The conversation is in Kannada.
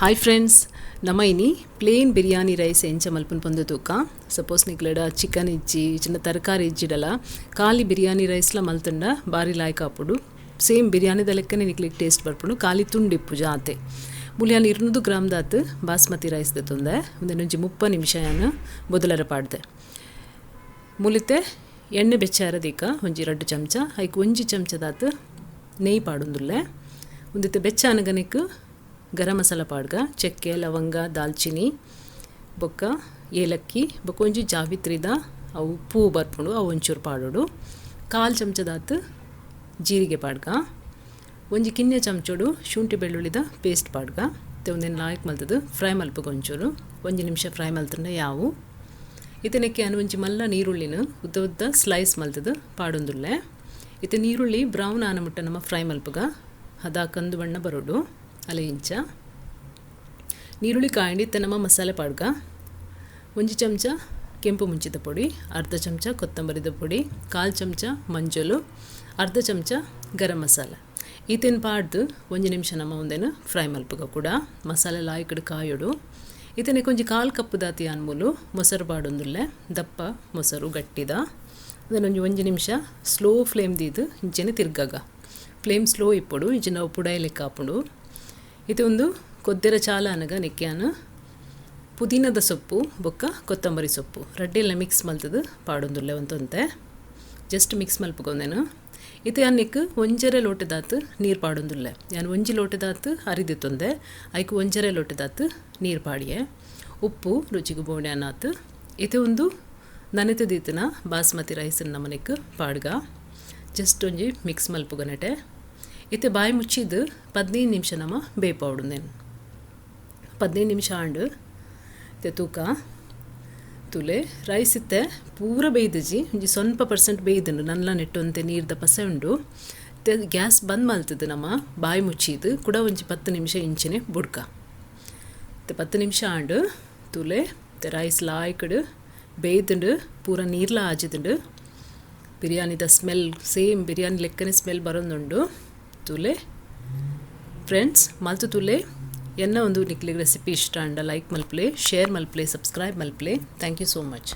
ಹಾಯ್ ಫ್ರೆಂಡ್ಸ್, ನಮ್ಮ ಇನಿ ಪ್ಲೇನ್ ಬಿರಿಯಾನಿ ರೈಸ್ ಎಂಚ ಮಲ್ಪನ್ ಪೊಂದುತೂಕ. ಸಪೋಸ್ ನಿಕ್ಲೆಡ ಚಿಕನ್ ಇಜ್ಜಿ ಚಿನ್ನ ತರಕಾರಿ ಇಜ್ಜಿಡಲ ಖಾಲಿ ಬಿರಿಯಾನಿ ರೈಸ್ಲ ಮಲ್ತಂಡ ಬಾರಿ ಲಾಯ್ಕ್ ಆಪುಡು. ಸೇಮ್ ಬಿರಿಯಾನಿದ ಲೆಕ್ಕನೆ ನಿಕ್ಲಿಗೆ ಟೇಸ್ಟ್ ಬರ್ಪುಡು, ಖಾಲಿ ತುಂಡಿಪ್ಪು ಜಾತೆ. ಮುಲಿಯಾನ 200 ಗ್ರಾಮ್ ದಾತು ಬಾಸ್ಮತಿ ರೈಸ್ ದತ್ತೊಂದೆ ಒಂದೊಂಜಿ 30 ನಿಮಿಷ ಬೊದಲರ ಪಾಡ್ದೆ. ಮುಲಿತೆ ಎಣ್ಣೆ ಬೆಚ್ಚಾರದೀಕ ಒಂಜಿ 2 ಚಮಚ ಐಕ್ 1 ಚಮಚ ದಾತು ನೆಯ್ಯಿ ಪಾಡೊಂದುಲ್ಲೆ. ಒಂದಿತ್ತೆ ಬೆಚ್ಚ ಅನಗನಿಕ್ ಗರಂ ಮಸಾಲ ಪಾಡ್ಗ ಚಕ್ಕೆ ಲವಂಗ ದಾಲ್ಚಿನಿ ಬೊಕ್ಕ ಏಲಕ್ಕಿ ಬೊಕ್ಕ ಒಂಜಿ ಜಾವಿತ್ರಿದ ಅವು ಪೂ ಬರ್ಪುಂಡು ಅವು ಒಂಚೂರು ಪಾಡೋಡು. 1/4 ಚಮಚದಾತು ಜೀರಿಗೆ ಪಾಡ್ಗ, ಒಂಜಿ ಕಿನ್ನೆ ಚಮಚೋಡು ಶುಂಠಿ ಬೆಳ್ಳುಳ್ಳಿದ ಪೇಸ್ಟ್ ಪಾಡ್ಗ. ಒಂದೇನು ಲಾಯ್ಕ್ ಮಲ್ತದು ಫ್ರೈ ಮಲ್ಪಗ ಒಂಚೂರು 1 ನಿಮಿಷ ಫ್ರೈ ಮಲ್ತಂಡ ಯಾವು ಇದಕ್ಕೆ ಅನು ಒಂಜಿ ಮಲ್ಲ ನೀರುಳ್ಳಿನ ಉದ್ದ ಉದ್ದ ಸ್ಲೈಸ್ ಮಲ್ತದು ಪಾಡೊಂದುಲ್ಲೆ. ಇತ್ತೆ ನೀರುಳ್ಳಿ ಬ್ರೌನ್ ಆನ ಮುಟ್ಟ ನಮ್ಮ ಫ್ರೈ ಮಲ್ಪಗ ಅದ ಕಂದು ಬಣ್ಣ ಬರೋಡು ಅಲೆ ಇಂಚ ನೀರುಳ್ಳಿ ಕಾಂಡಿ ಇತ್ತೆ ನಮ್ಮ ಮಸಾಲೆ ಪಾಡ್ಗ. 1 ಚಮಚ ಕೆಂಪು ಮುಂಚಿದ ಪುಡಿ, 1/2 ಚಮಚ ಕೊತ್ತಂಬರಿದ ಪುಡಿ, 1/4 ಚಮಚ ಮಂಜಲು, 1/2 ಚಮಚ ಗರಂ ಮಸಾಲೆ ಈತೇನು ಪಾಡ್ದು 1 ನಿಮಿಷ ನಮ್ಮ ಒಂದೇನು ಫ್ರೈ ಮಲ್ಪಗ ಕೂಡ ಮಸಾಲೆ ಲಾಯ್ಕಡು ಕಾಯೋಡು. ಈತನೇ ಕೊಂಚ 1/4 ಕಪ್ ದಾತಿ ಅನ್ಮೂಲು ಮೊಸರು ಪಾಡೊಂದುಲ್ಲೆ, ದಪ್ಪ ಮೊಸರು ಗಟ್ಟಿದ. ಅದನ್ನೊಂದು 1 ನಿಮಿಷ ಸ್ಲೋ ಫ್ಲೇಮ್ ದೀದು ಇಂಚೆನೆ ತಿರ್ಗಾಗ ಫ್ಲೇಮ್ ಸ್ಲೋ ಇಪ್ಪಡು ಇಂಚೆ ನಾವು ಪುಡಾಯಿ ಲೆಕ್ಕ ಹಾಪುಡು. ಇದು ಒಂದು ಕೊದ್ದೆರ ಚಾಲ ಅನಗ ನೆಕ್ಕ್ಯಾನು ಪುದೀನದ ಸೊಪ್ಪು ಬೊಕ್ಕ ಕೊತ್ತಂಬರಿ ಸೊಪ್ಪು ರಡ್ಡೆಲ್ಲ ಮಿಕ್ಸ್ ಮಲ್ತದು ಪಾಡೊಂದುಲ್ಲೆ ಒಂತೊಂತೆ ಜಸ್ಟ್ ಮಿಕ್ಸ್ ಮಲ್ಪಗೊಂದೇನು. ಇದು ಅನ್ನಕ್ಕೆ 1 ಲೋಟದಾತು ನೀರು ಪಾಡೊಂದುಲ್ಲೆ. ನಾನು 1 ಲೋಟದಾತು ಹರಿದಿತ್ತೊಂದೆ ಐಕ್ 1 ಲೋಟದಾತು ನೀರು ಪಾಡಿಯೆ. ಉಪ್ಪು ರುಚಿಗೆ ಬೋಣೆ ಅನ್ನಾತು. ಇದು ಒಂದು ನನೆತದೀತನ ಬಾಸ್ಮತಿ ರೈಸನ್ನು ನಮ್ಮನೆಗೆ ಪಾಡ್ಗ ಜಸ್ಟ್ ಒಂಜಿ ಮಿಕ್ಸ್ ಮಲ್ಪುಗನಟೆ. ಇತ್ತೆ ಬಾಯಿ ಮುಚ್ಚಿದ್ದು 15 ನಿಮಿಷ ನಮ್ಮ ಬೇಯ್ಪಾವಡು. ನೇನು 15 ನಿಮಿಷ ಆಂಡು ಇತ್ತೆ ತೂಕ ತುಲೆ ರೈಸ್ ಇತ್ತೆ ಪೂರ ಬೇಯ್ದಜಿ ಒಂಜಿ ಸ್ವಲ್ಪ % ಬೇಯ್ದುಂಡು ನಲ್ಲ ನೆಟ್ಟೊಂತೆ ನೀರ್ದ ಪಸೆ ಉಂಡು. ಇತ್ತೆ ಗ್ಯಾಸ್ ಬಂದ್ ಮಲ್ತದ್ದು ನಮ್ಮ ಬಾಯಿ ಮುಚ್ಚಿದ್ದು ಕೂಡ ಒಂಜಿ 10 ನಿಮಿಷ ಇಂಚಿನೆ ಬುಡ್ಕ. ಇತ್ತೆ 10 ನಿಮಿಷ ಆಂಡು ತುಲೆ ಇತ್ತೆ ರೈಸ್ ಲಾಯ್ಕಡು ಬೇಯ್ದುಂಡು ಪೂರ ನೀರ್ಲ ಆಜಿದುಂಡು. ಬಿರಿಯಾನಿದ ಸ್ಮೆಲ್ ಸೇಮ್ ಬಿರಿಯಾನಿ ಲೆಕ್ಕನೆ ಸ್ಮೆಲ್ ಬರೋದುಂಡು. ತುಲೆ ಫ್ರೆಂಡ್ಸ್ ಮಲ್ತು ತುಲೆ ಎನ್ನ ಒಂದು ನಿಕ್ಲಿಗೆ ರೆಸಿಪಿ ಇಷ್ಟ ಅಂಡ ಲೈಕ್ ಮಲ್ಪ್ಲೆ, ಶೇರ್ ಮಲ್ಪ್ಲೆ, ಸಬ್ಸ್ಕ್ರೈಬ್ ಮಲ್ಪ್ಲೆ. Thank you so much.